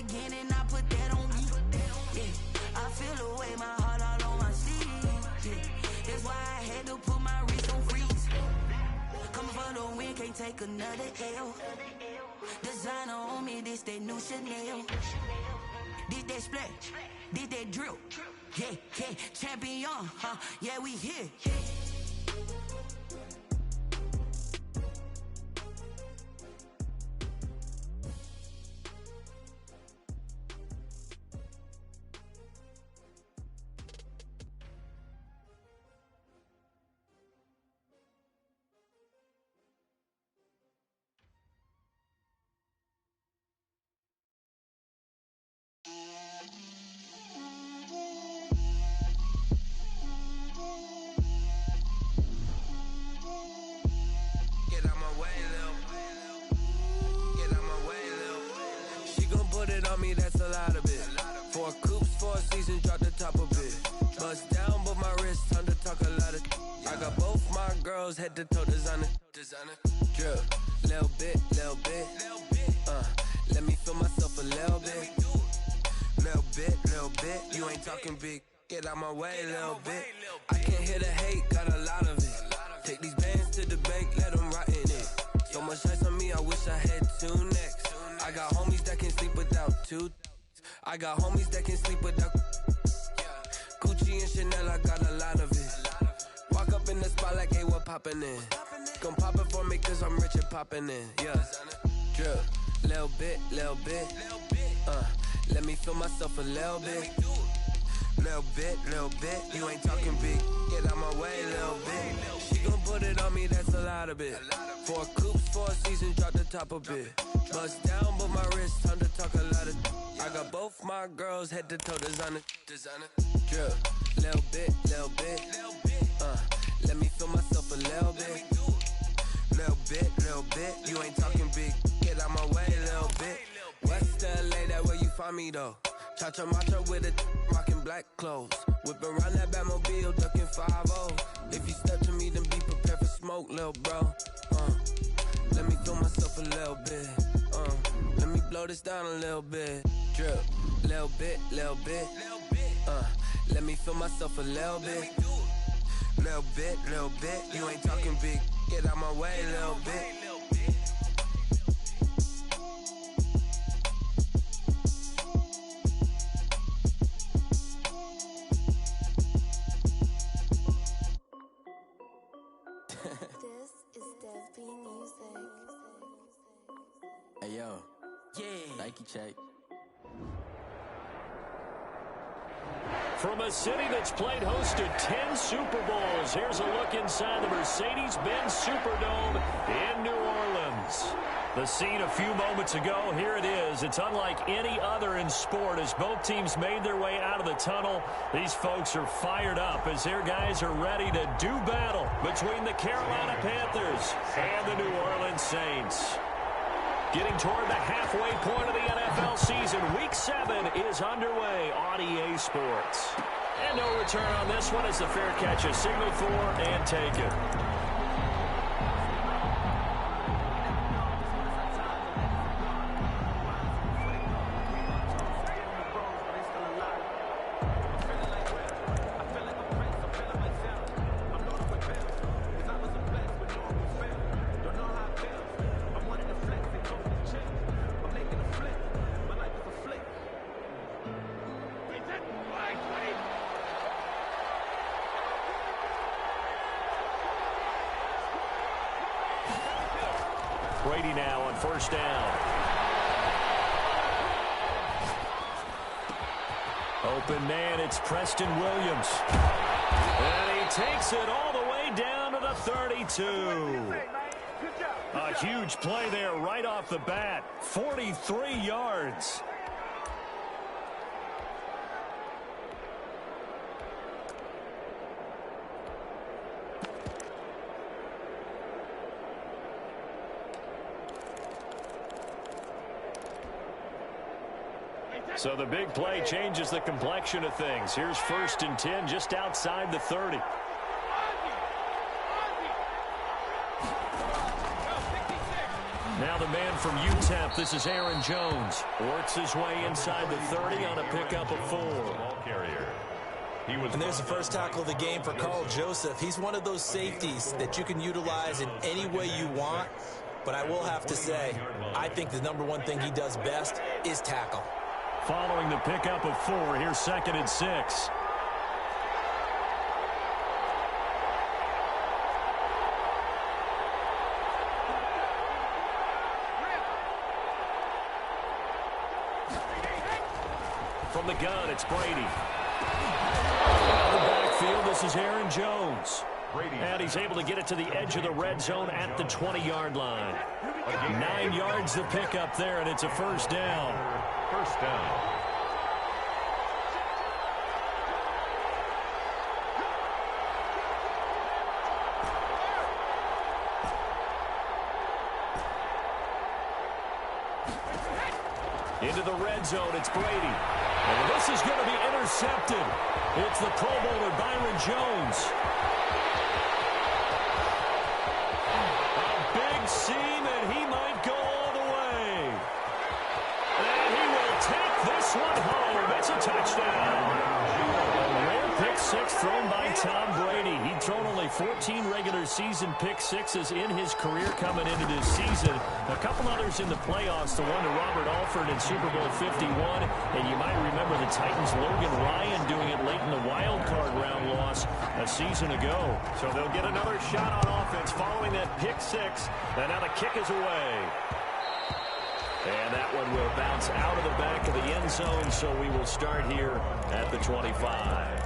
again and I put that on me. Yeah, I feel the way, my heart all on my sleeve. Yeah, that's why I had to put my wrist on freeze. Coming for the win, can't take another L. Designer on me, this that new Chanel. This that splash, this that drill. Yeah, yeah, champion, huh? Yeah, we here. That's a lot of it. 4 coops, 4 seasons, drop the top of it. Bust down, but my wrist, time to talk a lot of. I got both my girls head to toe designer. Drill, little bit. Let me feel myself a little bit. Little bit. You ain't talking big. Get out my way, little bit. I can't hear the hate, got a lot of it. Take these bands to the bank, let them rot in it. So much ice on me, I wish I had 2 necks. I got homies that can sleep without 2. I got homies that can sleep without Gucci and Chanel, I got a lot of it. Walk up in the spot like, hey, what poppin' in? Gon' pop it for me cause I'm rich and poppin' in, yeah. Drill, little bit. Let me feel myself a little bit. Little bit. You ain't talking big. Get out my way, little bit. She gon' put it on me, that's a lot of it. 4 coops, 4 seasons, drop the top a bit. Bust down, but my wrist, time to talk a lot of. I got both my girls head to toe designer. Drill, little bit. Let me feel myself a little bit. Little bit. You ain't talking big. Get out my way, little bit. West LA, that where you find me though. Cha-cha macha with a rockin' black clothes. Whip around that Batmobile, duckin' 5-0. If you step to me, then be prepared for smoke, lil' bro. Let me feel myself a little bit. Let me blow this down a little bit. Drip, little bit. Let me feel myself a little bit. Little bit. You ain't talking big. Get out my way, little bit. This is Dev B Music. Hey yo, Yeah. Nike check. From a city that's played host to 10 Super Bowls, here's a look inside the Mercedes-Benz Superdome in New Orleans. The scene a few moments ago, here it is. It's unlike any other in sport as both teams made their way out of the tunnel. These folks are fired up as their guys are ready to do battle between the Carolina Panthers and the New Orleans Saints. Getting toward the halfway point of the NFL season, Week 7 is underway on EA Sports. And no return on this one as the fair catch is signaled for and taken. Brady now on first down. Open man, it's Preston Williams. And he takes it all the way down to the 32. A huge play there right off the bat. 43 yards. So the big play changes the complexion of things. Here's 1st and 10 just outside the 30. Now the man from UTEP, this is Aaron Jones. Works his way inside the 30 on a pickup of 4. And there's the first tackle of the game for Carl Joseph. He's one of those safeties that you can utilize in any way you want. But I will have to say, I think the number one thing he does best is tackle. Following the pickup of 4, here's 2nd and 6. From the gun, it's Brady. Out of the backfield, this is Aaron Jones. And he's able to get it to the edge of the red zone at the 20-yard line. 9 yards to pick up there, and it's a first down. First down. Into the red zone, it's Brady. And this is going to be intercepted. It's the Pro Bowler, Byron Jones. A big seam, and he might go all the way. And he will take this one home. It's a touchdown. A rare pick 6 thrown by Tom Brady. He'd thrown only 14 regular season pick 6s in his career coming into this season. A couple others in the playoffs, the one to Robert Alford in Super Bowl 51. And you might remember the Titans' Logan Ryan doing it late in the wild card round loss a season ago. So they'll get another shot on offense following that pick 6. And now the kick is away. And that one will bounce out of the back of the end zone, so we will start here at the 25.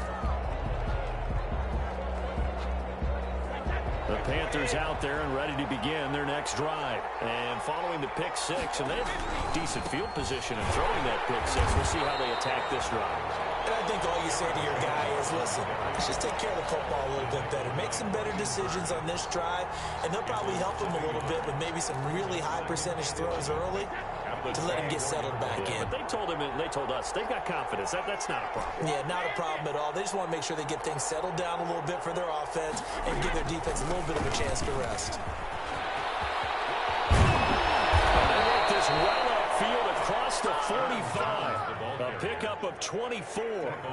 The Panthers out there and ready to begin their next drive. And following the pick 6, and they have decent field position in throwing that pick 6. We'll see how they attack this drive. And I think all you say to your guy is, listen, let's just take care of the football a little bit better. Make some better decisions on this drive, and they'll probably help him a little bit with maybe some really high percentage throws early to let him get settled back in. But they told him, and they told us, they've got confidence. That's not a problem. Yeah, not a problem at all. They just want to make sure they get things settled down a little bit for their offense and give their defense a little bit of a chance to rest. They make this well upfield across the 45. A pickup of 24,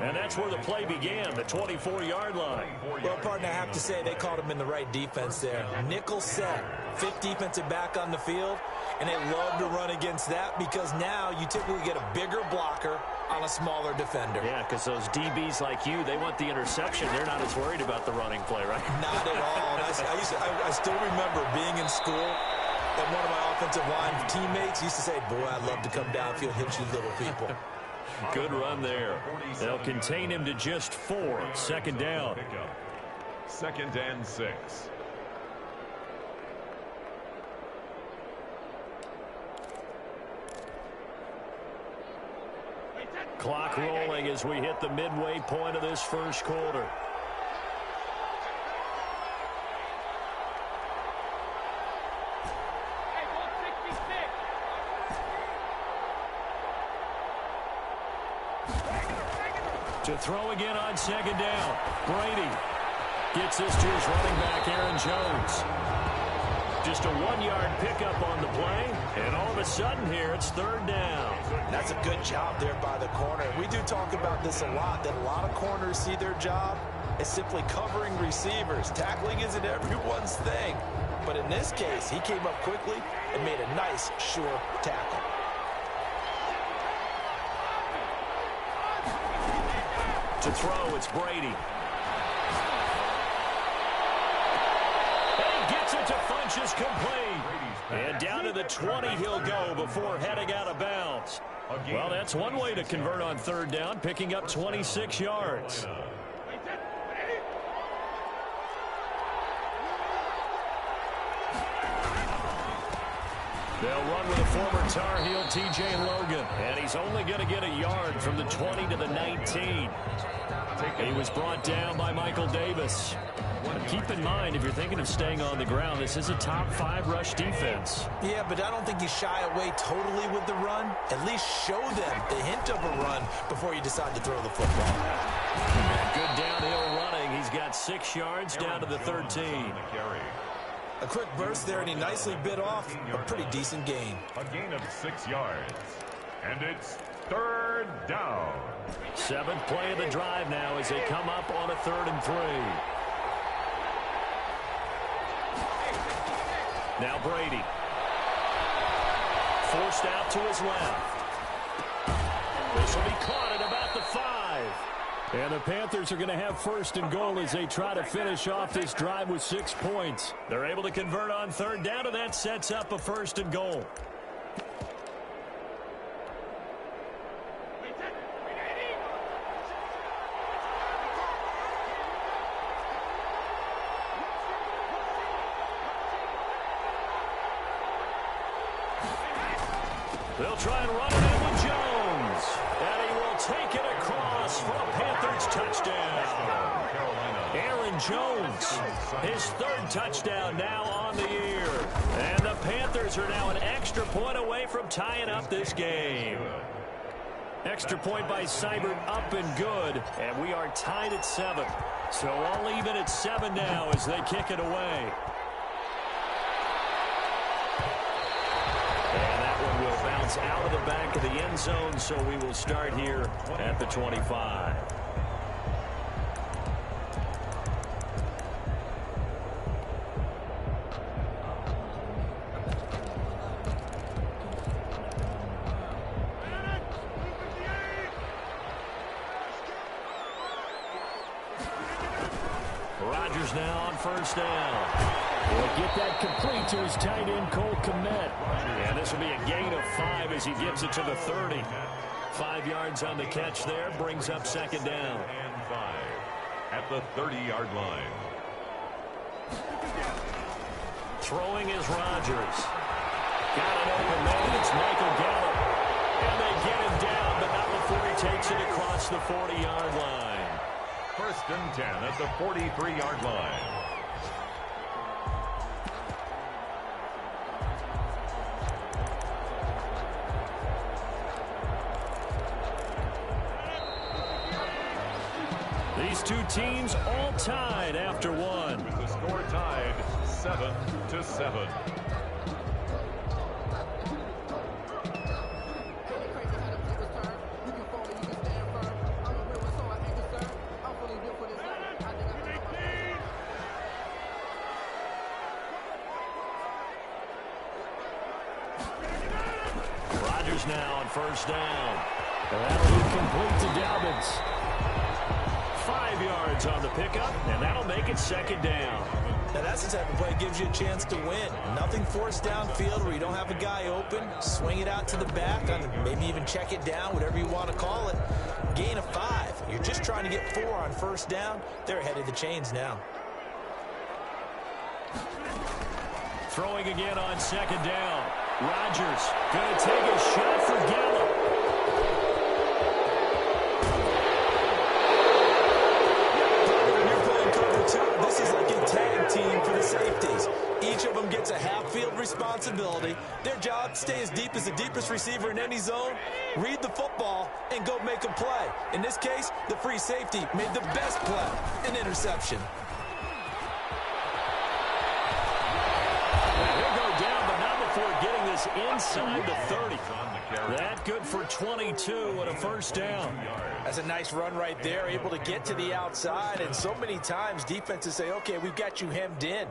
and that's where the play began, the 24-yard line. Well, partner, I have to say they called him in the right defense there. Nickel set, 5th defensive back on the field, and they love to run against that because now you typically get a bigger blocker on a smaller defender. Yeah, because those DBs like you, they want the interception. They're not as worried about the running play, right? Not at all. I still remember being in school, and one of my offensive line teammates used to say, boy, I'd love to come downfield, hit you little people. Good run there. They'll contain him to just 4. 2nd down. 2nd and 6. Clock rolling as we hit the midway point of this first quarter. To throw again on 2nd down. Brady gets this to his running back, Aaron Jones. Just a 1-yard pickup on the play, and all of a sudden here, it's 3rd down. That's a good job there by the corner. We do talk about this a lot, that a lot of corners see their job as simply covering receivers. Tackling isn't everyone's thing. But in this case, he came up quickly and made a nice, sure tackle. To throw, it's Brady. And he gets it to Funchess complete. And down to the 20 he'll go before heading out of bounds. Well, that's one way to convert on 3rd down, picking up 26 yards. They'll run with a former Tar Heel, T.J. Logan. And he's only going to get a yard from the 20 to the 19. He was brought down by Michael Davis. Keep in mind, if you're thinking of staying on the ground, this is a top 5 rush defense. Yeah, but I don't think you shy away totally with the run. At least show them the hint of a run before you decide to throw the football. Good downhill running. He's got 6 yards down to the 13. A quick burst there, and he nicely bit off a pretty decent gain. A gain of 6 yards. And it's third down. Seventh play of the drive now as they come up on a 3rd and 3. Now Brady. Forced out to his left. This will be caught at about the 5. And the Panthers are going to have 1st and goal as they try to finish off this drive with 6 points. They're able to convert on 3rd down, and that sets up a 1st and goal. They'll try and run it in with Jones. And he will take it across for a Panthers touchdown. Aaron Jones, his 3rd touchdown now on the year. And the Panthers are now an extra point away from tying up this game. Extra point by Seibert up and good. And we are tied at 7. So all even at 7 now as they kick it away. Out of the back of the end zone, so we will start here at the 25. Rodgers now on 1st down. Will get that complete to his tight end, Cole Kmet. And this will be a gain of 5 as he gets it to the 30. 5 yards on the catch there, brings up 2nd down. And 5 at the 30-yard line. Throwing is Rodgers. Got an open man. It's Michael Gallup. And they get him down, but not before he takes it across the 40-yard line. 1st and 10 at the 43-yard line. These two teams all tied after 1. With the score tied 7-7. Rodgers now on 1st down. And that'll be complete to Dobbins. 5 yards on the pickup, and that'll make it 2nd down. Now that's the type of play that gives you a chance to win. Nothing forced downfield where you don't have a guy open. Swing it out to the back, maybe even check it down, whatever you want to call it. Gain of 5. You're just trying to get 4 on 1st down. They're ahead of the chains now. Throwing again on 2nd down. Rodgers going to take a shot for Gallup. This is like a tag team for the safeties. Each of them gets a half-field responsibility. Their job, stay as deep as the deepest receiver in any zone, read the football, and go make a play. In this case, the free safety made the best play, an interception. He'll go down, but not before getting this inside the 30. That good for 22 and a 1st down. That's a nice run right there, able to get to the outside. And so many times defenses say, okay, we've got you hemmed in.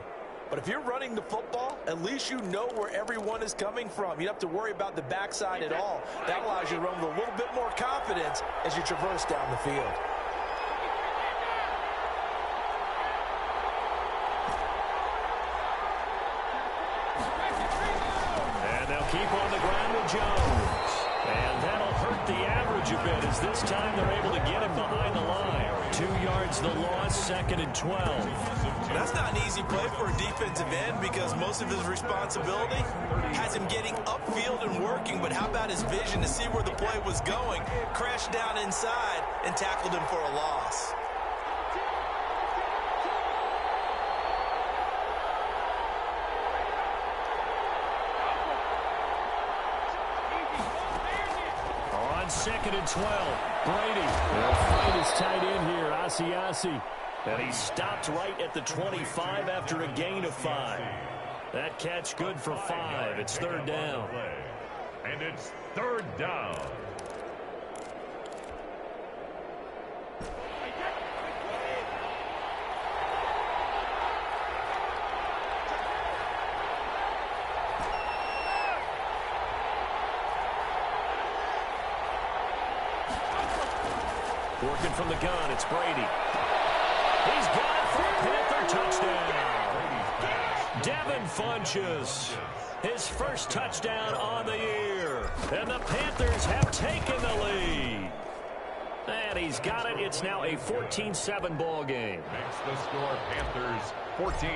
But if you're running the football, at least you know where everyone is coming from. You don't have to worry about the backside at all. That allows you to run with a little bit more confidence as you traverse down the field. And they'll keep on the ground with Jones. And that'll hurt the average a bit as this time they're able to get him behind the line. 2 yards the loss, 2nd and 12. That's not an easy play for a defensive end because most of his responsibility has him getting upfield and working. But how about his vision to see where the play was going? Crashed down inside and tackled him for a loss. On 2nd and 12, Brady will find his tight end here, Asiasi. And he stopped right at the 25 after a gain of 5. That catch good for 5. It's third down. And it's third down. Working from the gun, it's Brady. He's got it for a Panther touchdown. Devin Funchess, his first touchdown on the year. And the Panthers have taken the lead. And he's got it. It's now a 14-7 ball game. Makes the score Panthers 14,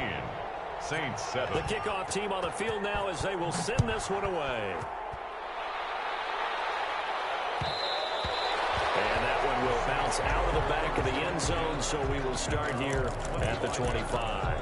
Saints 7. The kickoff team on the field now as they will send this one away. And that one will bounce out of the back of the end zone, so we will start here at the 25.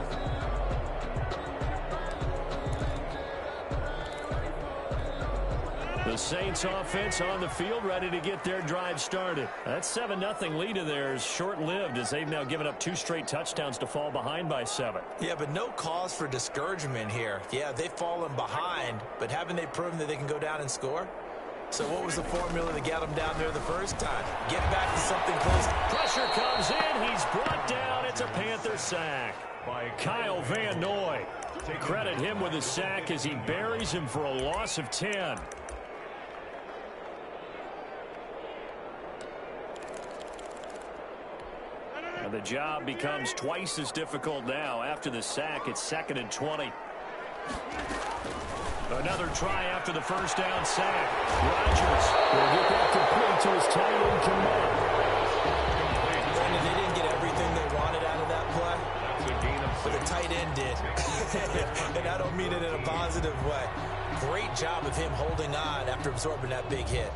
The Saints offense on the field, ready to get their drive started. That 7-0 lead of theirs short-lived as they've now given up 2 straight touchdowns to fall behind by 7. Yeah, but no cause for discouragement here. Yeah, they've fallen behind, but haven't they proven that they can go down and score? So what was the formula to get them down there the first time? Get back to something close. Pressure comes in. He's brought down. It's a Panther sack by Kyle Van Noy. Credit him with a sack as he buries him for a loss of 10. And the job becomes twice as difficult now. After the sack, it's 2nd and 20. Another try after the first down sack. Rodgers will get that complete to his tight end, Kamal. Brandon, they didn't get everything they wanted out of that play, but the tight end did. And I don't mean it in a positive way. Great job of him holding on after absorbing that big hit.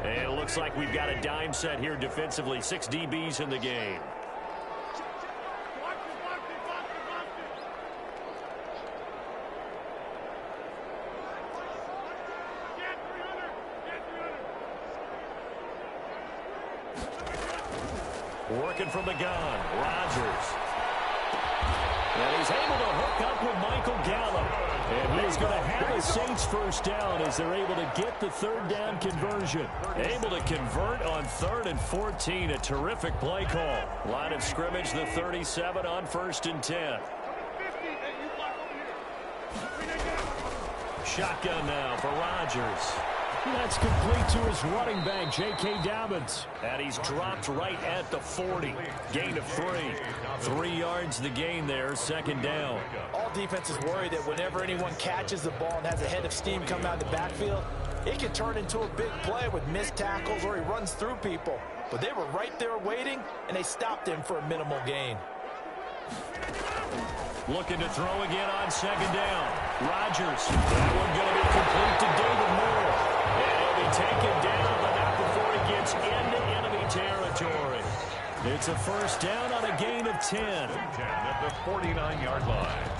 And it looks like we've got a dime set here defensively. 6 DBs in the game. Working from the gun, Rodgers. And he's able to hook up with Michael Gallup. And he is going to have a Saints first down as they're able to get the third down conversion. Able to convert on 3rd and 14. A terrific play call. Line of scrimmage, the 37 on 1st and 10. Shotgun now for Rodgers. That's complete to his running back, J.K. Dobbins. And he's dropped right at the 40. Gain of 3. 3 yards the gain there, 2nd down. All defenses worry that whenever anyone catches the ball and has a head of steam come out of the backfield, it can turn into a big play with missed tackles or he runs through people. But they were right there waiting, and they stopped him for a minimal gain. Looking to throw again on 2nd down. Rodgers. That one going to be complete to David Moore. And he'll be taken down, but not before he gets into enemy territory. It's a first down on a gain of 10. At the 49-yard line.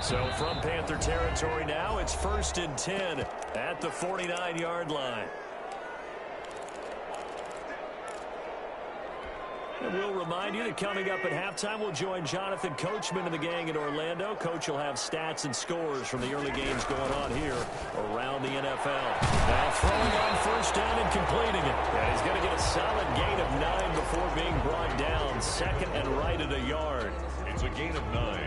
So from Panther territory now, it's 1st and 10 at the 49-yard line. And we'll remind you that coming up at halftime, we'll join Jonathan Coachman and the gang in Orlando. Coach will have stats and scores from the early games going on here around the NFL. Now throwing on first down and completing it. And he's going to get a solid gain of 9 before being brought down. 2nd and right at a yard. It's a gain of 9.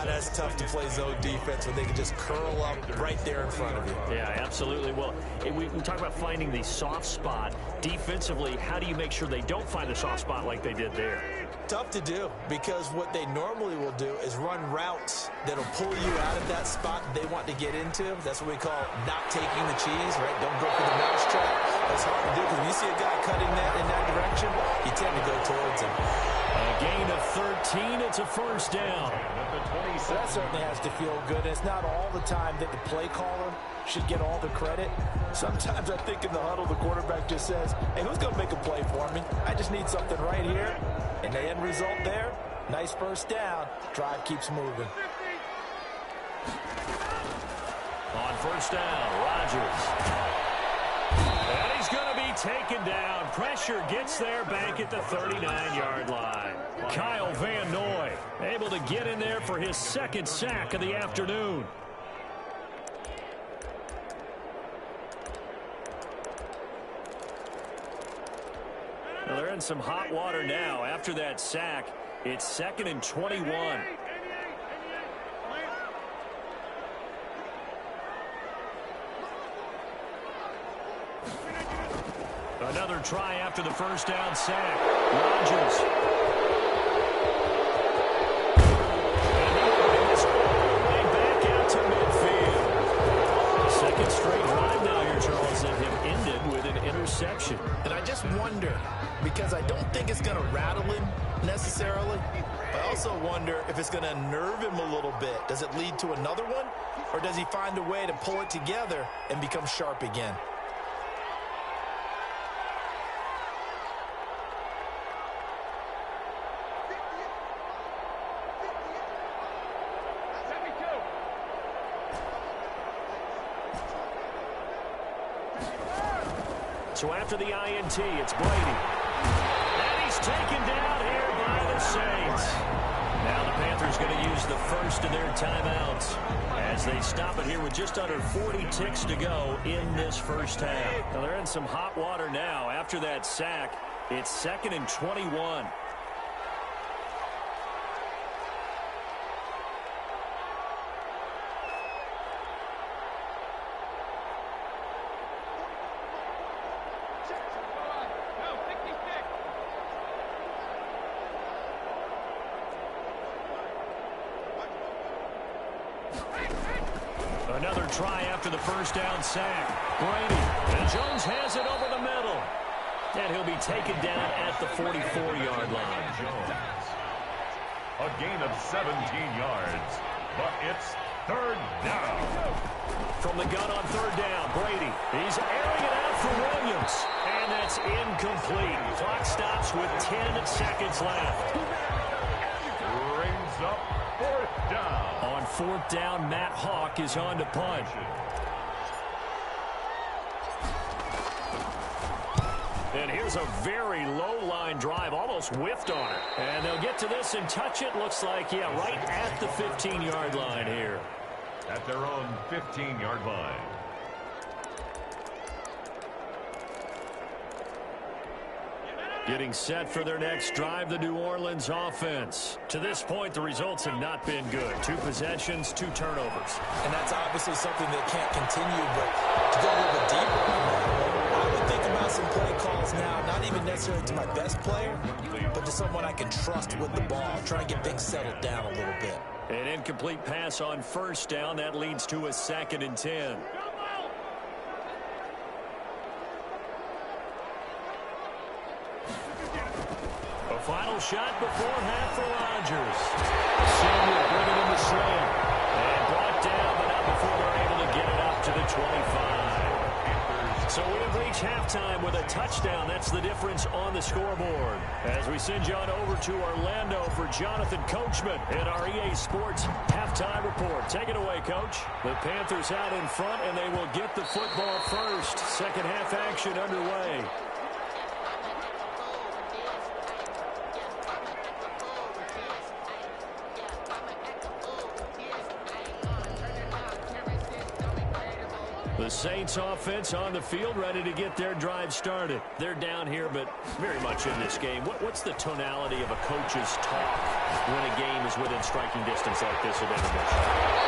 That's tough to play zone defense when they can just curl up right there in front of you. Yeah, absolutely. Well, we talk about finding the soft spot. Defensively, how do you make sure they don't find the soft spot like they did there? Tough to do, because what they normally will do is run routes that'll pull you out of that spot they want to get into. That's what we call not taking the cheese, right? Don't go for the mousetrap. That's hard to do, because when you see a guy cutting that in that direction, you tend to go towards him. A gain of 13. It's a first down. So that certainly has to feel good. It's not all the time that the play caller should get all the credit. Sometimes I think in the huddle, the quarterback just says, hey, who's going to make a play for me? I just need something right here. And the end result there, nice first down. Drive keeps moving. On first down, Rodgers. And he's going to be taken down. Pressure gets there back at the 39-yard line. Kyle Van Noy able to get in there for his second sack of the afternoon. Well, they're in some hot water now. After that sack, it's 2nd and 21. Another try after the first down sack. Rodgers. And he brings all the way back out to midfield. Second straight drive now here, Charles, that have ended with an interception. And I just wonder, because I don't think it's going to rattle him necessarily, but I also wonder if it's going to unnerve him a little bit. Does it lead to another one? Or does he find a way to pull it together and become sharp again? So after the INT, it's Brady. And he's taken down here by the Saints. Now the Panthers going to use the first of their timeouts as they stop it here with just under 40 ticks to go in this first half. Now they're in some hot water now. After that sack, it's 2nd and 21. Another try after the first down sack. Brady. And Jones has it over the middle. And he'll be taken down at the 44-yard line. A gain of 17 yards, but it's 3rd down. From the gun on 3rd down, Brady. He's airing it out for Williams. And that's incomplete. Clock stops with 10 seconds left. Brings up 4th down. On 4th down, Matt Hawk is on to punt. And here's a very low-line drive, almost whiffed on it. And they'll get to this and touch it. Looks like, yeah, right at the 15-yard line here. At their own 15-yard line. Getting set for their next drive, the New Orleans offense. To this point, the results have not been good. 2 possessions, 2 turnovers. And that's obviously something that can't continue, but to go a little bit deeper, I would think about some play calls now, not even necessarily to my best player, but to someone I can trust with the ball, trying to get things settled down a little bit. An incomplete pass on 1st down. That leads to a 2nd and 10. Final shot before half for Rodgers. Samuel bringing in the slam. And brought down, but not before they're able to get it up to the 25. So we have reached halftime with a touchdown. That's the difference on the scoreboard. As we send you on over to Orlando for Jonathan Coachman in our EA Sports halftime report. Take it away, Coach. The Panthers out in front, and they will get the football first. Second half action underway. The Saints offense on the field, ready to get their drive started. They're down here, but very much in this game. What's the tonality of a coach's talk when a game is within striking distance like this at intermission?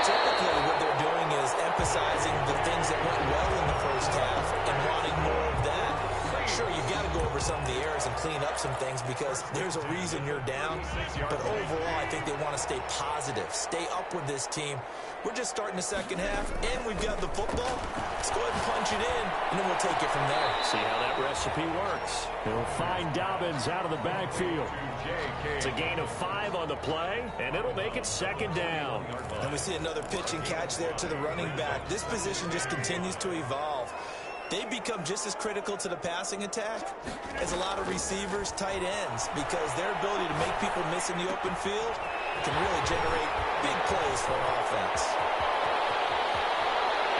Typically, what they're doing is emphasizing the things that went well in the first half and wanting more of that. Sure, you've got to go over some of the errors and clean up some things because there's a reason you're down. But overall, I think they want to stay positive, stay up with this team. We're just starting the second half, and we've got the football. Let's go ahead and punch it in, and then we'll take it from there. See how that recipe works. He'll find Dobbins out of the backfield. It's a gain of 5 on the play, and it'll make it 2nd down. And we see another pitch and catch there to the running back. This position just continues to evolve. They become just as critical to the passing attack as a lot of receivers, tight ends, because their ability to make people miss in the open field can really generate big plays for an offense.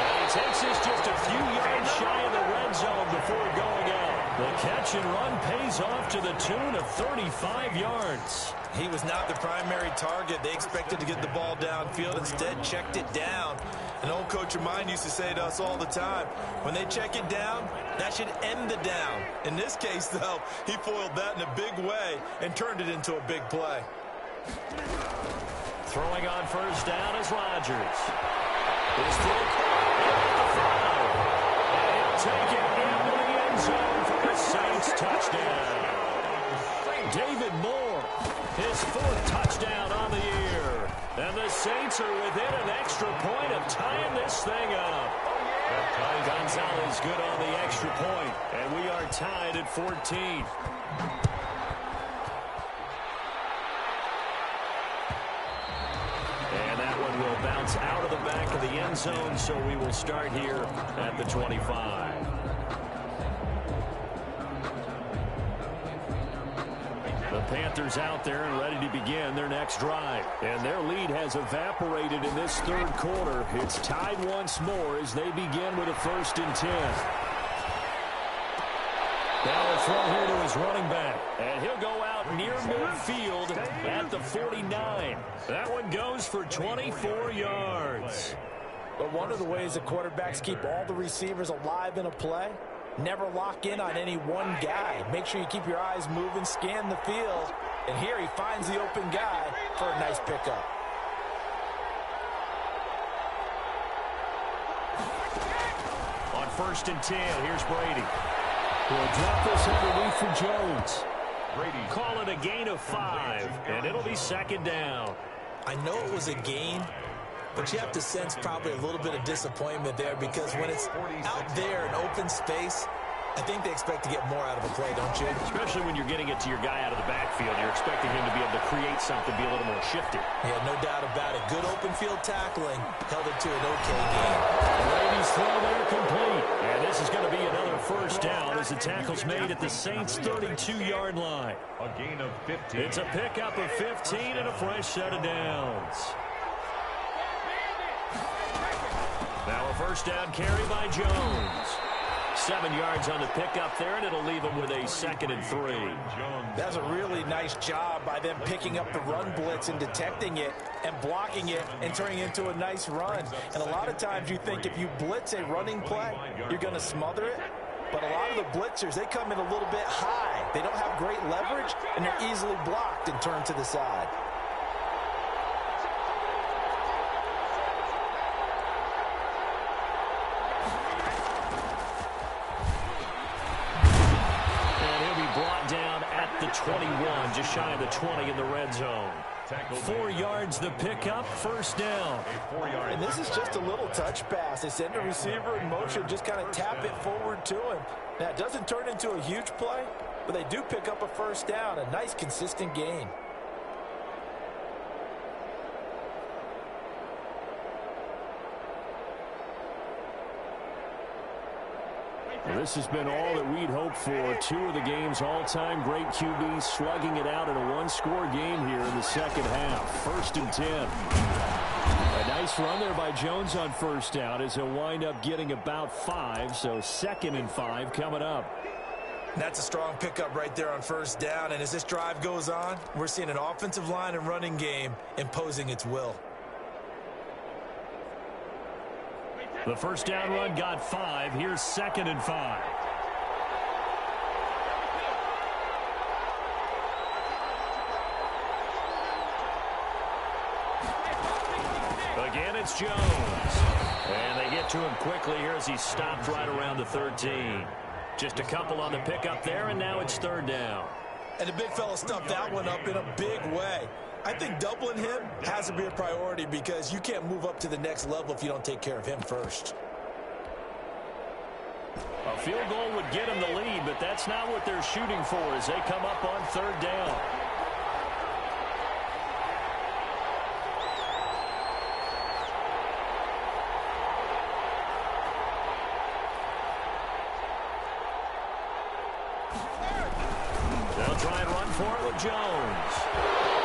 And he takes this just a few yards shy of the red zone before going out. The catch and run pays off to the tune of 35 yards. He was not the primary target. They expected to get the ball downfield. Instead, checked it down. An old coach of mine used to say to us all the time, when they check it down, that should end the down. In this case, though, he foiled that in a big way and turned it into a big play. Throwing on first down is Rodgers. His throw caught the foul. And he'll take it into the end zone for the Saints touchdown. David Moore, his 4th touchdown on the year. And the Saints are within an extra point of tying this thing up. Gonzalez good on the extra point, and we are tied at 14. And that one will bounce out of the back of the end zone, so we will start here at the 25. The Panthers out there and ready to begin their next drive. And their lead has evaporated in this 3rd quarter. It's tied once more as they begin with a 1st and 10. Now a throw here to his running back. And he'll go out near midfield at the 49. That one goes for 24 yards. But one of the ways the quarterbacks keep all the receivers alive in a play, never lock in on any one guy. Make sure you keep your eyes moving, scan the field. And here he finds the open guy for a nice pickup. On 1st and 10, here's Brady. He'll drop this underneath for Jones. Brady call it a gain of 5, and it'll be 2nd down. I know it was a gain, but you have to sense probably a little bit of disappointment there, because when it's out there in open space, I think they expect to get more out of a play, don't you? Especially when you're getting it to your guy out of the backfield. You're expecting him to be able to create something, be a little more shifty. Yeah, no doubt about it. Good open field tackling. Held it to an okay game. Brady's throw there complete. And this is going to be another 1st down as the tackle's made at the Saints' 32-yard line. A gain of 15. It's a pickup of 15 and a fresh set of downs. Now a 1st down carry by Jones. 7 yards on the pickup there, and it'll leave him with a 2nd and 3. That's a really nice job by them picking up the run blitz and detecting it and blocking it and turning it into a nice run. And a lot of times you think if you blitz a running play, you're going to smother it. But a lot of the blitzers, they come in a little bit high. They don't have great leverage, and they're easily blocked and turned to the side. The 21, just shy of the 20 in the red zone. 4 yards the pickup, 1st down. And this is just a little touch pass. They send a receiver in motion, just kind of tap it forward to him. Now, it doesn't turn into a huge play, but they do pick up a 1st down, a nice consistent gain. Well, this has been all that we'd hoped for. 2 of the game's all-time great QBs slugging it out in a one-score game here in the 2nd half. 1st and 10. A nice run there by Jones on 1st down as he'll wind up getting about 5, so 2nd and 5 coming up. That's a strong pickup right there on 1st down, and as this drive goes on, we're seeing an offensive line and running game imposing its will. The 1st down run got 5. Here's 2nd and 5. Again, it's Jones. And they get to him quickly here as he stopped right around the 13. Just a couple on the pickup there, and now it's 3rd down. And the big fella stuffed that one up in a big way. I think doubling him has to be a priority because you can't move up to the next level if you don't take care of him first. A field goal would get him the lead, but that's not what they're shooting for as they come up on 3rd down. They'll try and run for it with Jones.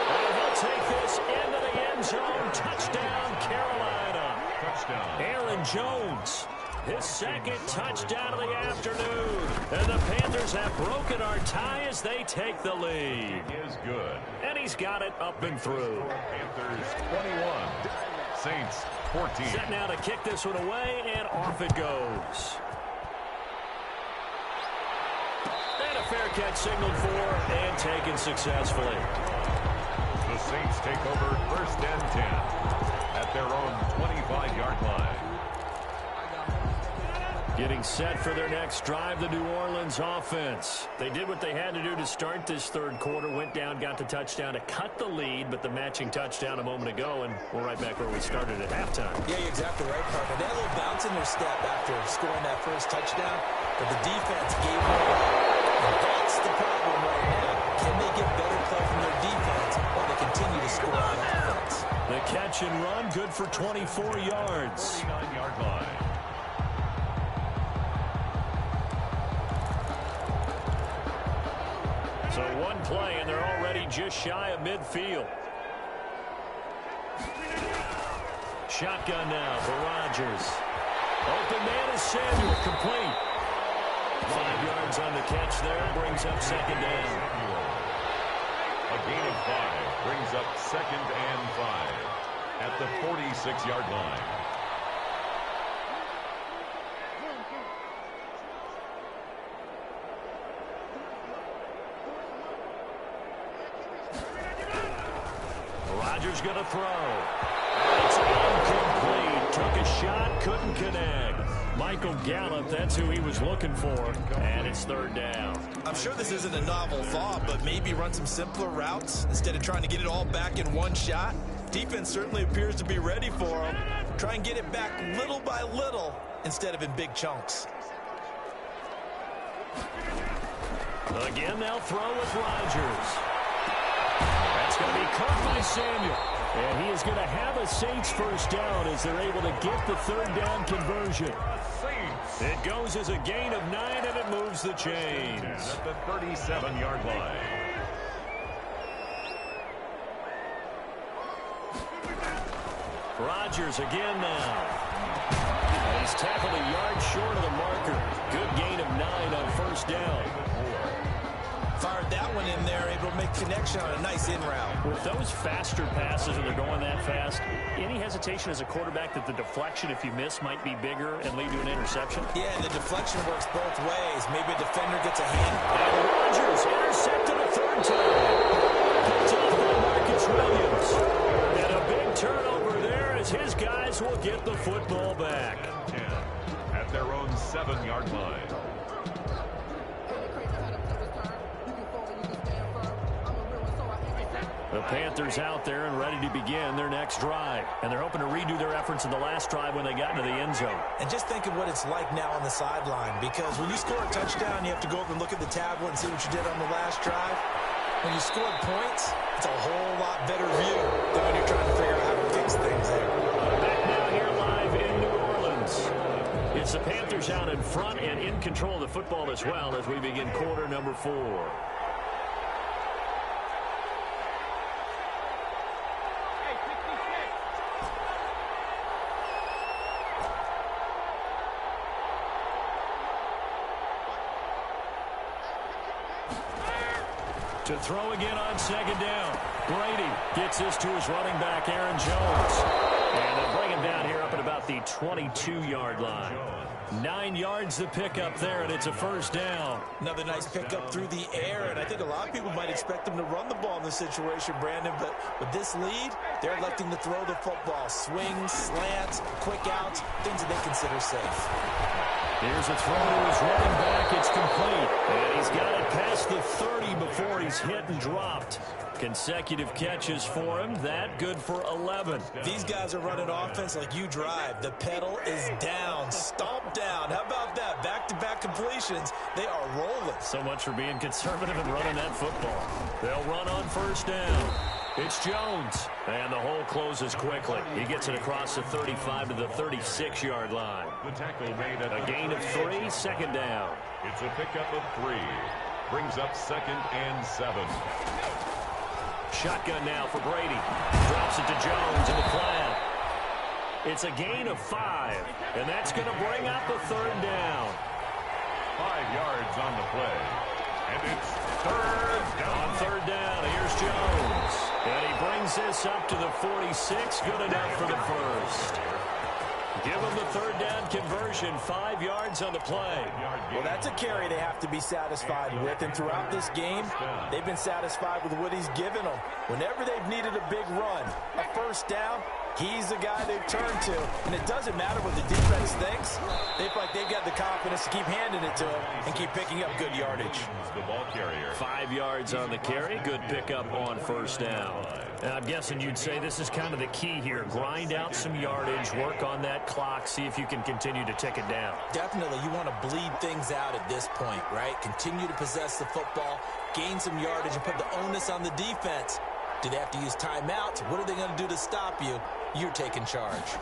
And he'll take this into the end zone. Touchdown, Carolina. Touchdown. Aaron Aaron Jones. His second touchdown of the afternoon. And the Panthers have broken our tie as they take the lead. It is good. And he's got it up and through. Panthers 21. Saints 14. Set now to kick this one away, and off it goes. And a fair catch signaled for and taken successfully. The Saints take over 1st and 10 at their own 25-yard line. Getting set for their next drive, the New Orleans offense. They did what they had to do to start this third quarter, went down, got the touchdown to cut the lead, but the matching touchdown a moment ago, and we're right back where we started at halftime. Yeah, you're exactly right, partner. They had a little bounce in their step after scoring that first touchdown, but the defense gave them and that's the problem right now. Can they get better play from their defense while they continue to score on offense? The catch and run, good for 24 yards. 49-yard line. So one play, and they're already just shy of midfield. Shotgun now for Rodgers. Open man is Samuel, complete. 5 yards on the catch there, brings up second down. A gain of 5 brings up 2nd and 5 at the 46-yard line. Rodgers going to throw. It's incomplete. Took a shot, couldn't connect. Michael Gallup, that's who he was looking for, and it's 3rd down. I'm sure this isn't a novel thought, but maybe run some simpler routes instead of trying to get it all back in one shot. Defense certainly appears to be ready for him. Try and get it back little by little instead of in big chunks. Again, they'll throw with Rodgers. That's going to be caught by Samuel. And he is going to have a Saints first down as they're able to get the 3rd down conversion. It goes as a gain of 9, and it moves the chains. At the 37-yard line. Rodgers again now. And he's tackled a yard short of the marker. Good gain of 9 on first down. Fired that one in there, able to make connection on a nice in route. With those faster passes when they're going that fast, any hesitation as a quarterback that the deflection, if you miss, might be bigger and lead to an interception? Yeah, and the deflection works both ways. Maybe a defender gets a hand. And Rodgers intercepted a 3rd time. Picked off by Marcus Williams. And a big turnover there as his guys will get the football back. 10 at their own 7-yard line. The Panthers out there and ready to begin their next drive. And they're hoping to redo their efforts in the last drive when they got into the end zone. And just think of what it's like now on the sideline, because when you score a touchdown, you have to go over and look at the tablet and see what you did on the last drive. When you scored points, it's a whole lot better view than when you're trying to figure out how to fix things there. Back now here live in New Orleans. It's the Panthers out in front and in control of the football as well as we begin quarter number 4. To throw again on second down. Brady gets this to his running back, Aaron Jones. And they'll bring him down here up at about the 22-yard line. 9 yards to pick up there, and it's a first down. Another nice pickup through the air, and I think a lot of people might expect them to run the ball in this situation, Brandon, but with this lead, they're electing to throw the football. Swings, slants, quick outs, things that they consider safe. Here's a throw to his running back. It's complete. And he's got it past the 30 before he's hit and dropped. Consecutive catches for him. That good for 11. These guys are running offense like you drive. The pedal is down. Stomp down. How about that? Back-to-back completions. They are rolling. So much for being conservative and running that football. They'll run on first down. It's Jones. And the hole closes quickly. He gets it across the 35 to the 36-yard line. The tackle made at a gain of 3, second down. It's a pickup of 3. Brings up 2nd and 7. Shotgun now for Brady. Drops it to Jones in the flat. It's a gain of 5, and that's going to bring up a third down. 5 yards on the play. And it's third down. On third down, here's Jones. And he brings this up to the 46. Good enough for the first. Give him the third down conversion, 5 yards on the play. Well, that's a carry they have to be satisfied with. And throughout this game, they've been satisfied with what he's given them. Whenever they've needed a big run, a first down, he's the guy they've turned to. And it doesn't matter what the defense thinks. They feel like they've got the confidence to keep handing it to him and keep picking up good yardage. The ball carrier. 5 yards on the carry. Good pickup on first down. And I'm guessing you'd say this is kind of the key here. Grind out some yardage, work on that clock, see if you can continue to tick it down. Definitely, you want to bleed things out at this point, right? Continue to possess the football, gain some yardage, and put the onus on the defense. Do they have to use timeouts? What are they going to do to stop you? You're taking charge.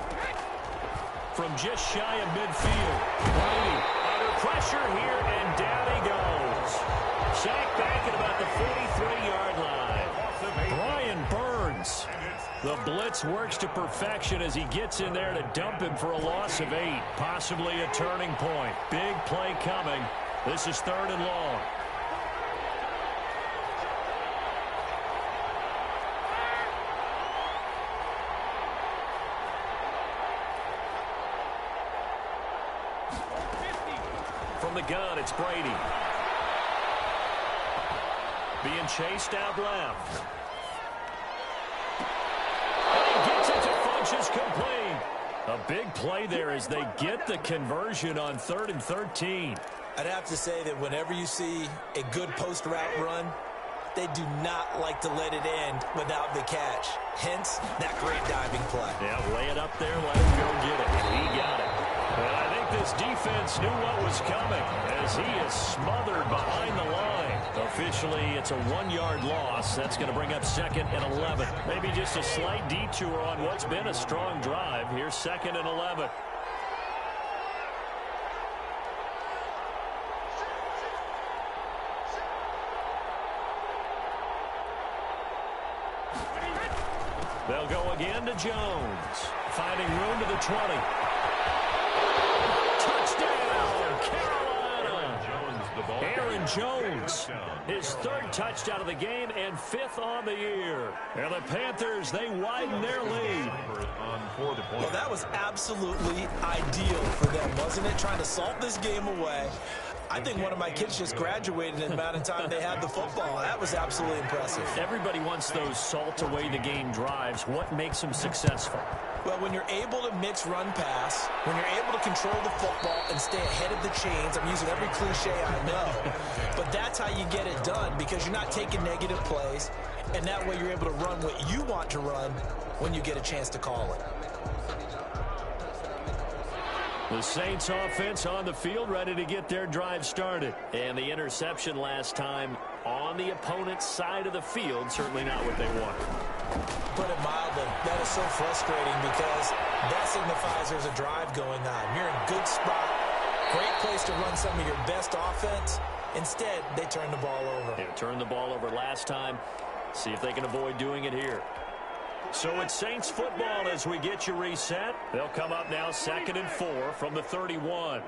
From just shy of midfield, Brady under pressure here, and down he goes. Sacked back at about the 43-yard line. Brian Burns. The blitz works to perfection as he gets in there to dump him for a loss of 8. Possibly a turning point. Big play coming. This is 3rd and long. From the gun, it's Brady. Being chased out left. And he gets it to Funchess complete. A big play there as they get the conversion on 3rd and 13. I'd have to say that whenever you see a good post route run, they do not like to let it end without the catch. Hence, that great diving play. Yeah, lay it up there, let him go get it. And he got it. And I think this defense knew what was coming as he is smothered behind the line. Officially, it's a 1-yard loss. That's going to bring up 2nd and 11. Maybe just a slight detour on what's been a strong drive. Here's 2nd and 11. They'll go again to Jones. Finding room to the 20. Touchdown, Carolina. Aaron Jones, his 3rd touchdown of the game and 5th on the year. And the Panthers, they widen their lead. Well, that was absolutely ideal for them, wasn't it? Trying to salt this game away. I think one of my kids just graduated in the amount of time they had the football. That was absolutely impressive. Everybody wants those salt-away-the-game drives. What makes them successful? Well, when you're able to mix run-pass, when you're able to control the football and stay ahead of the chains, I'm using every cliche I know, but that's how you get it done because you're not taking negative plays, and that way you're able to run what you want to run when you get a chance to call it. The Saints offense on the field, ready to get their drive started. And the interception last time on the opponent's side of the field, certainly not what they want. Put it mildly, that is so frustrating because that signifies there's a drive going on. You're in a good spot, great place to run some of your best offense. Instead, they turn the ball over. They turned the ball over last time. See if they can avoid doing it here. So it's Saints football as we get you reset. They'll come up now 2nd and 4 from the 31.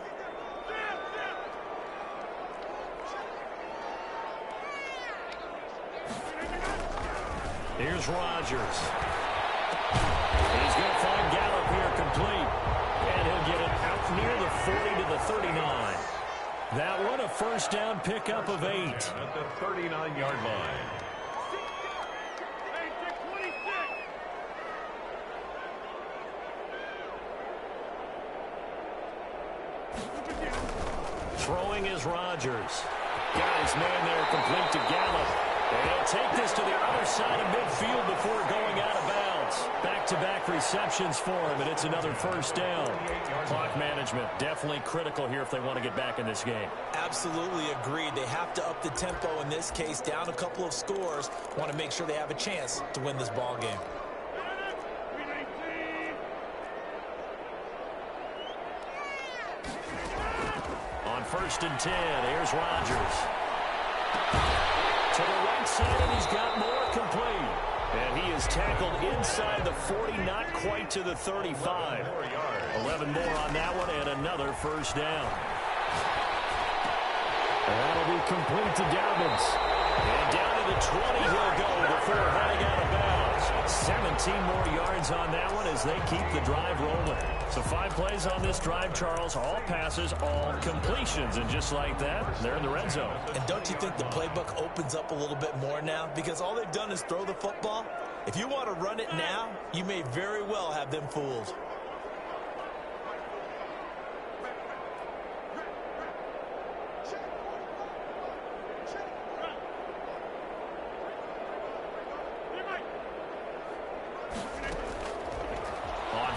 Here's Rodgers. He's going to find Gallup here complete. And he'll get it out near the 40 to the 39. That one a first down pickup of 8. At the 39-yard line. Throwing is Rodgers. Got his man there complete to Gallup. And he'll take this to the other side of midfield before going out of bounds. Back-to-back receptions for him, and it's another first down. Clock management definitely critical here if they want to get back in this game. Absolutely agreed. They have to up the tempo in this case, down a couple of scores. Want to make sure they have a chance to win this ball game. On 1st and 10, here's Rodgers. To the right side, and he's got more complete. And he is tackled inside the 40, not quite to the 35. 11 more on that one, and another first down. That'll be complete to Dobbins. And down to the 20 he'll go before heading out of bounds. 17 more yards on that one as they keep the drive rolling. So 5 plays on this drive, Charles. All passes, all completions. And just like that, they're in the red zone. And don't you think the playbook opens up a little bit more now? Because all they've done is throw the football. If you want to run it now, you may very well have them fooled.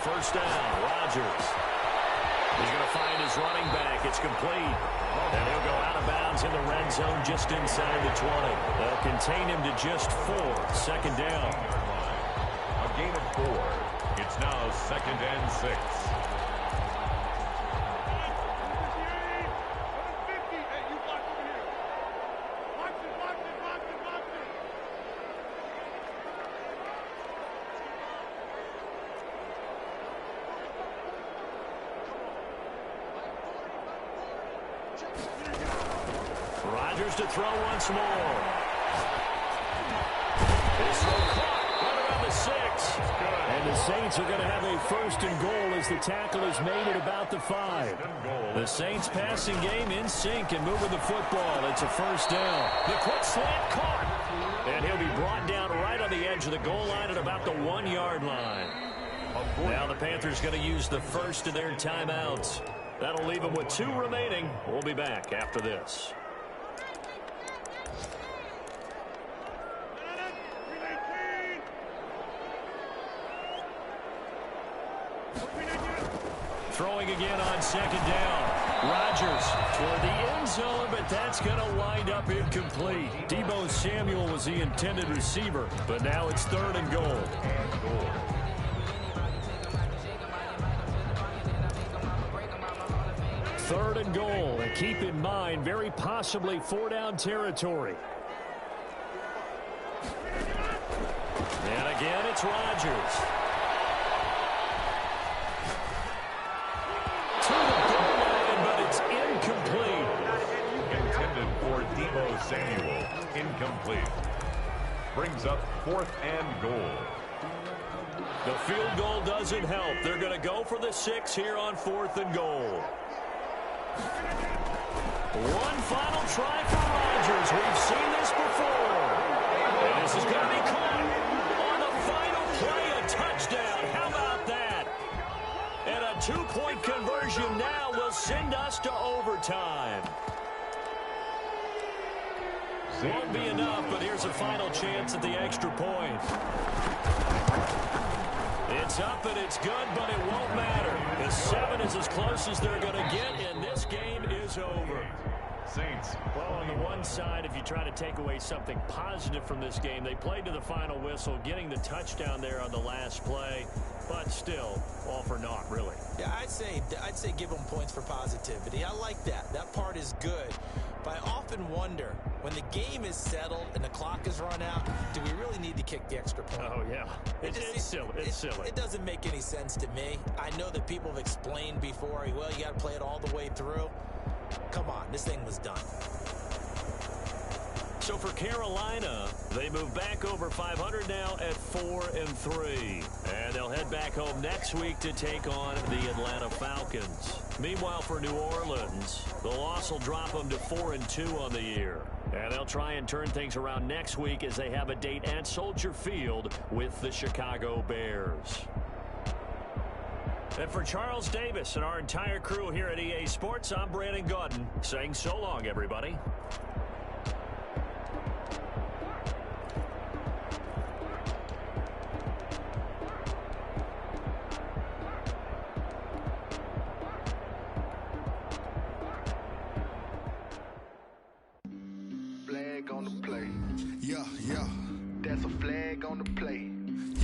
First down, Rodgers. He's going to find his running back. It's complete. And he'll go out of bounds in the red zone just inside the 20. They'll contain him to just 4. Second down. A gain of 4. It's now 2nd and 6. Rodgers to throw once more. This throw caught right around the 6. And the Saints are going to have a 1st and goal as the tackle is made at about the 5. The Saints passing game in sync and moving the football. It's a first down. The quick slant caught. And he'll be brought down right on the edge of the goal line at about the 1-yard line. Now the Panthers going to use the first of their timeouts. That'll leave them with 2 remaining. We'll be back after this. Throwing again on second down. Rodgers toward the end zone, but that's going to wind up incomplete. Deebo Samuel was the intended receiver, but now it's 3rd and goal. Third and goal, and keep in mind, very possibly 4-down territory. And again, it's Rodgers. To the goal line, but it's incomplete. Intended for Deebo Samuel. Incomplete. Brings up 4th and goal. The field goal doesn't help. They're going to go for the 6 here on 4th and goal. One final try for Rodgers. We've seen this before. And this is going to be caught on the final play, a touchdown. How about that? And a 2-point conversion now will send us to overtime. Won't be enough, but here's a final chance at the extra point. It's up and it's good, but it won't matter. The 7 is as close as they're going to get, and this game is over. Saints. Well, on the one side, if you try to take away something positive from this game, they played to the final whistle, getting the touchdown there on the last play, but still, all for naught, really. Yeah, I'd say give them points for positivity. I like that. That part is good. But I often wonder, when the game is settled and the clock is run out, do we really need to kick the extra point? Oh, yeah. It's silly. It's silly. It doesn't make any sense to me. I know that people have explained before, well, you got to play it all the way through. Come on, this thing was done. So for Carolina, they move back over 500 now at 4-3. And they'll head back home next week to take on the Atlanta Falcons. Meanwhile, for New Orleans, the loss will drop them to 4-2 on the year. And they'll try and turn things around next week as they have a date at Soldier Field with the Chicago Bears. And for Charles Davis and our entire crew here at EA Sports, I'm Brandon Gaudin saying so long, everybody. Flag on the play. Yeah, yeah. That's a flag on the play.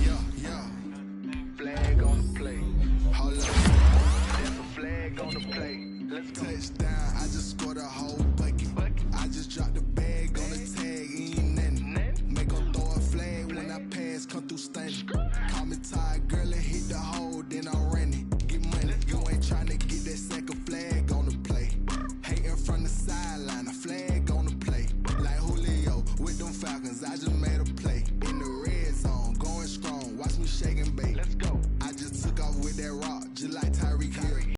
Yeah, yeah. Flag on the play. Hold up. That's a flag on the play. Let's go. Touchdown. I just scored a whole bucket. I just dropped the bag on the tag. Ain't nothing. Make 'em throw a flag when I pass. business, I just made a play.